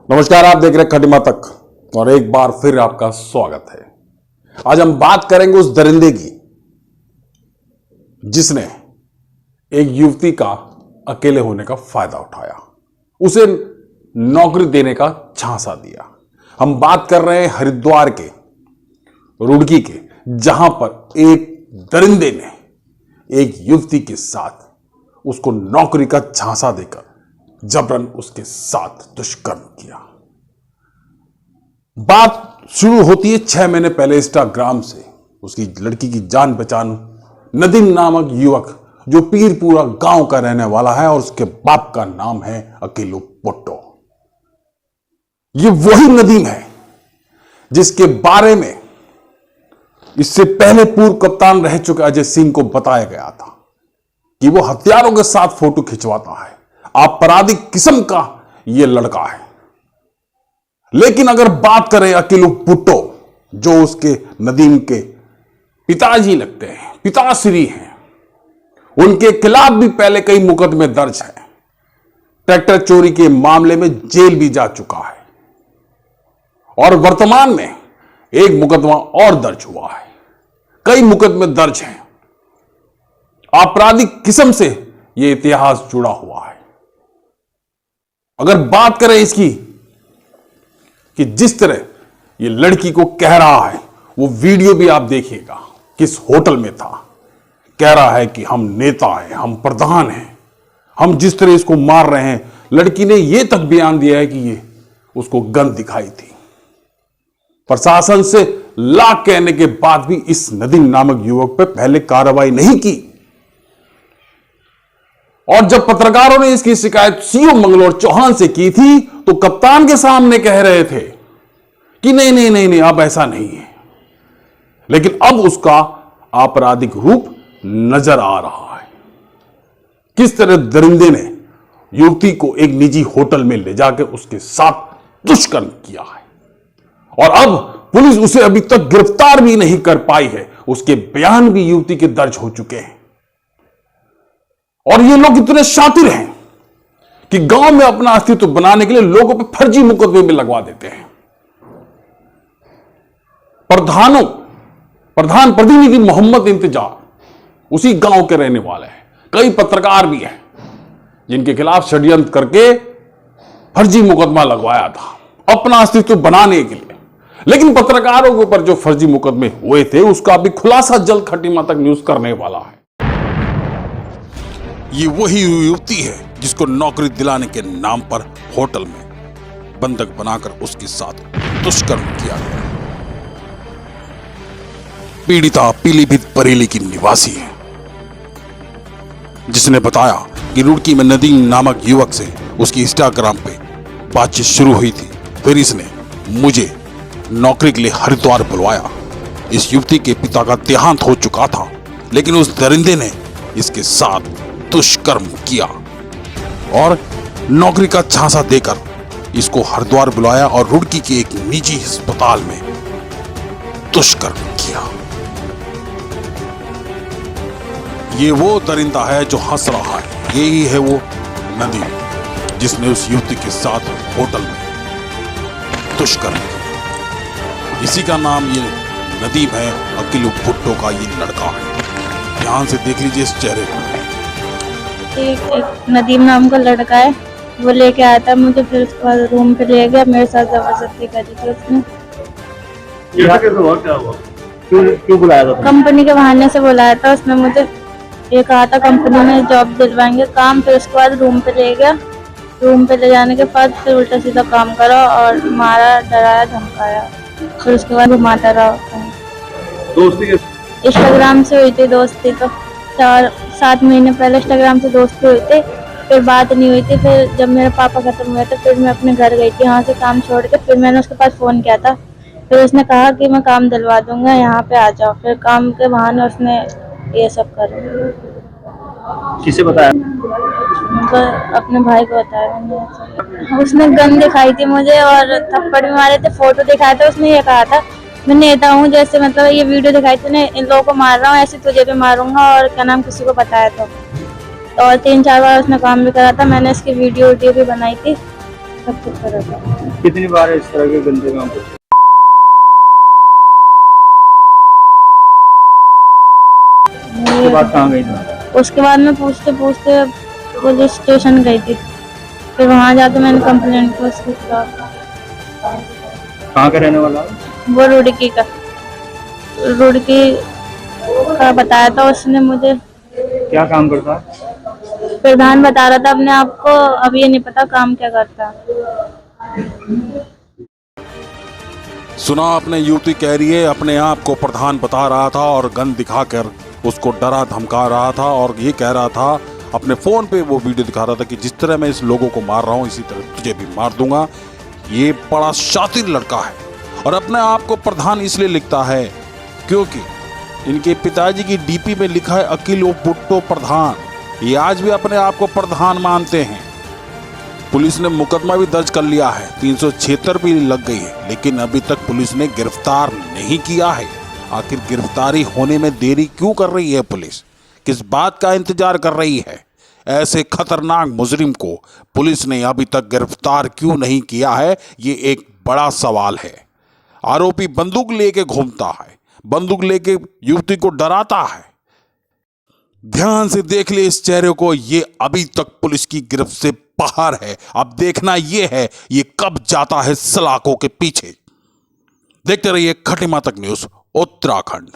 नमस्कार, आप देख रहे हैं खटिमा तक और एक बार फिर आपका स्वागत है। आज हम बात करेंगे उस दरिंदे की जिसने एक युवती का अकेले होने का फायदा उठाया, उसे नौकरी देने का झांसा दिया। हम बात कर रहे हैं हरिद्वार के रुड़की के, जहां पर एक दरिंदे ने एक युवती के साथ उसको नौकरी का झांसा देकर जबरन उसके साथ दुष्कर्म किया। बात शुरू होती है 6 महीने पहले इंस्टाग्राम से। उसकी लड़की की जान पहचान नदीम नामक युवक जो पीरपुरा गांव का रहने वाला है और उसके बाप का नाम है अकेलू पोट्टो। ये वही नदीम है जिसके बारे में इससे पहले पूर्व कप्तान रह चुके अजय सिंह को बताया गया था कि वो हथियारों के साथ फोटो खिंचवाता है, आपराधिक किस्म का यह लड़का है। लेकिन अगर बात करें अकेलू पोट्टो, जो उसके नदीम के पिताजी लगते हैं, पिताश्री हैं, उनके खिलाफ भी पहले कई मुकदमे दर्ज हैं। ट्रैक्टर चोरी के मामले में जेल भी जा चुका है और वर्तमान में एक मुकदमा और दर्ज हुआ है। कई मुकदमे दर्ज हैं। आपराधिक किस्म से यह इतिहास जुड़ा हुआ है। अगर बात करें इसकी कि जिस तरह ये लड़की को कह रहा है, वो वीडियो भी आप देखिएगा किस होटल में था। कह रहा है कि हम नेता हैं, हम प्रधान हैं, हम जिस तरह इसको मार रहे हैं। लड़की ने यह तक बयान दिया है कि ये उसको गन दिखाई थी। प्रशासन से लाख कहने के बाद भी इस नदीम नामक युवक पर पहले कार्रवाई नहीं की। और जब पत्रकारों ने इसकी शिकायत सीओ मंगलौर चौहान से की थी तो कप्तान के सामने कह रहे थे कि नहीं, अब ऐसा नहीं है। लेकिन अब उसका आपराधिक रूप नजर आ रहा है। किस तरह दरिंदे ने युवती को एक निजी होटल में ले जाकर उसके साथ दुष्कर्म किया है और अब पुलिस उसे अभी तक गिरफ्तार भी नहीं कर पाई है। उसके बयान भी युवती के दर्ज हो चुके हैं। और ये लोग इतने शातिर हैं कि गांव में अपना अस्तित्व बनाने के लिए लोगों पर फर्जी मुकदमे में लगवा देते हैं। प्रधान प्रतिनिधि मोहम्मद इंतजार उसी गांव के रहने वाले हैं। कई पत्रकार भी हैं जिनके खिलाफ षड्यंत्र करके फर्जी मुकदमा लगवाया था अपना अस्तित्व बनाने के लिए। लेकिन पत्रकारों के ऊपर जो फर्जी मुकदमे हुए थे उसका भी खुलासा जल्द खटिमा तक न्यूज करने वाला है। ये वही युवती है जिसको नौकरी दिलाने के नाम पर होटल में बंधक बनाकर उसके साथ दुष्कर्म किया गया। पीड़िता पीलीभीत बरेली की निवासी है, जिसने बताया कि रुड़की में नदीम नामक युवक से उसकी इंस्टाग्राम पे बातचीत शुरू हुई थी। फिर इसने मुझे नौकरी के लिए हरिद्वार बुलवाया। इस युवती के पिता का देहांत हो चुका था, लेकिन उस दरिंदे ने इसके साथ दुष्कर्म किया और नौकरी का झांसा देकर इसको हरिद्वार बुलाया और रुड़की के एक निजी अस्पताल में दुष्कर्म किया। ये वो दरिंदा है जो हंस रहा है। यही है वो नदीम जिसने उस युवती के साथ होटल में दुष्कर्म किया। इसी का नाम ये नदीम है। अकेलू पोट्टो का ये लड़का है। ध्यान से देख लीजिए इस चेहरे को। एक नदीम नाम का लड़का है, वो लेके आया था मुझे, फिर उसके बाद रूम पे ले गया, मेरे साथ जबरदस्ती करी थी उसने। कैसे हुआ, क्या हुआ, क्यों बुलाया था? कंपनी के बहाने से बुलाया था उसने मुझे। ये कहा था कंपनी में जॉब दिलवाएंगे काम, फिर उसके बाद रूम पे ले गया। रूम पे ले जाने के बाद फिर उल्टा सीधा काम करा और मारा, डराया, धमकाया। फिर उसके बाद घुमाता रहा। दोस्ती इंस्टाग्राम से हुई थी दोस्ती, तो 4-7 महीने पहले इंस्टाग्राम से दोस्ती हुई थी, फिर बात नहीं हुई थी। फिर जब मेरे पापा खत्म हुए थे फिर मैं अपने घर गई थी, यहाँ से काम छोड़ के। फिर मैंने उसके पास फ़ोन किया था, फिर उसने कहा कि मैं काम दिलवा दूंगा, यहाँ पे आ जाओ। फिर काम के बहाने उसने ये सब कर। किसे बताया? अपने भाई को बताया मैंने। उसने गन दिखाई थी मुझे और थप्पड़ भी मारे थे, फोटो दिखाया था। उसने ये कहा था मैं नेता हूँ, जैसे मतलब ये वीडियो दिखाई थी ना, इन लोगों को मार रहा हूँ, ऐसे तुझे भी मारूंगा और क्या नाम किसी को बताया तो और 3-4 बार उसने काम भी करा था। मैंने इसकी वीडियो भी बनाई थी। सब कुछ कर रहा था। कितनी बार इस तरह के गंदे काम करते? उसके बाद कहाँ गई थी? उसके बाद मैं पूछते पूछते पुलिस स्टेशन गई थी, फिर वहाँ जाके मैंने कंप्लेंट की उसके खिलाफ। कहाँ का रहने वाला है? वो रुड़की का बताया था उसने मुझे। क्या काम करता है? प्रधान बता रहा था अपने आप को, अब ये नहीं पता काम क्या करता। सुना आपने, युवती कह रही है अपने आप को प्रधान बता रहा था और गन दिखाकर उसको डरा धमका रहा था और ये कह रहा था, अपने फोन पे वो वीडियो दिखा रहा था कि जिस तरह मैं इस लोगों को मार रहा हूं इसी तरह तुझे भी मार दूंगा। ये बड़ा शातिर लड़का है और अपने आप को प्रधान इसलिए लिखता है क्योंकि इनके पिताजी की डीपी में लिखा है अकील बुट्टो प्रधान। ये आज भी अपने आप को प्रधान मानते हैं। पुलिस ने मुकदमा भी दर्ज कर लिया है, 376 भी लग गई है, लेकिन अभी तक पुलिस ने गिरफ्तार नहीं किया है। आखिर गिरफ्तारी होने में देरी क्यों कर रही है पुलिस? किस बात का इंतजार कर रही है? ऐसे खतरनाक मुजरिम को पुलिस ने अभी तक गिरफ्तार क्यों नहीं किया है, ये एक बड़ा सवाल है। आरोपी बंदूक लेके घूमता है, बंदूक लेके युवती को डराता है। ध्यान से देख ले इस चेहरे को, ये अभी तक पुलिस की गिरफ्त से बाहर है। अब देखना ये है ये कब जाता है सलाखों के पीछे। देखते रहिए खटीमा तक न्यूज़ उत्तराखंड।